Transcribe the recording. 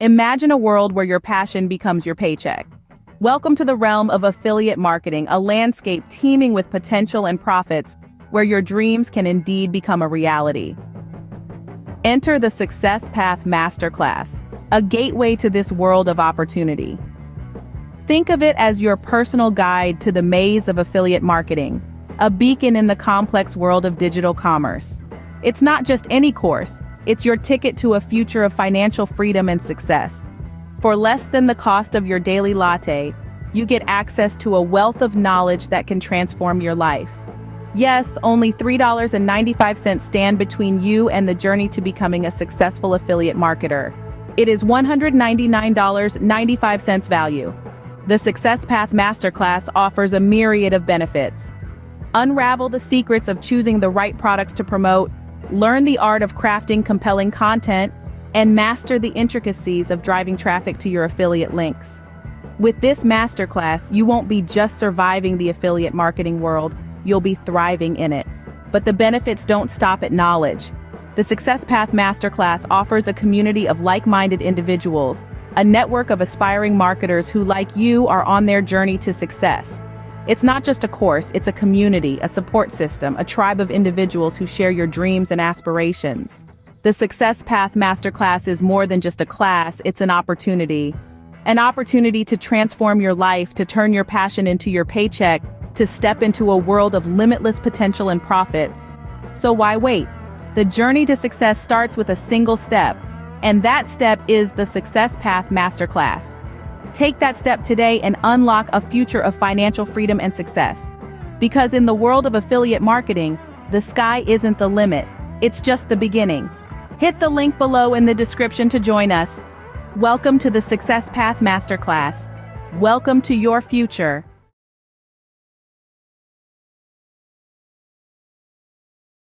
Imagine a world where your passion becomes your paycheck. Welcome to the realm of affiliate marketing, a landscape teeming with potential and profits where your dreams can indeed become a reality. Enter the Success Path Masterclass, a gateway to this world of opportunity. Think of it as your personal guide to the maze of affiliate marketing, a beacon in the complex world of digital commerce. It's not just any course, it's your ticket to a future of financial freedom and success. For less than the cost of your daily latte, you get access to a wealth of knowledge that can transform your life. Yes, only $3.95 stand between you and the journey to becoming a successful affiliate marketer. It is $199.95 value. The Success Path Masterclass offers a myriad of benefits. Unravel the secrets of choosing the right products to promote, learn the art of crafting compelling content, and master the intricacies of driving traffic to your affiliate links. With this masterclass, you won't be just surviving the affiliate marketing world, you'll be thriving in it. But the benefits don't stop at knowledge. The Success Path Masterclass offers a community of like-minded individuals, a network of aspiring marketers who, like you, are on their journey to success. It's not just a course, it's a community, a support system, a tribe of individuals who share your dreams and aspirations. The Success Path Masterclass is more than just a class, it's an opportunity. An opportunity to transform your life, to turn your passion into your paycheck, to step into a world of limitless potential and profits. So why wait? The journey to success starts with a single step, and that step is the Success Path Masterclass. Take that step today and unlock a future of financial freedom and success. Because in the world of affiliate marketing, the sky isn't the limit, it's just the beginning. Hit the link below in the description to join us. Welcome to the Success Path Masterclass. Welcome to your future.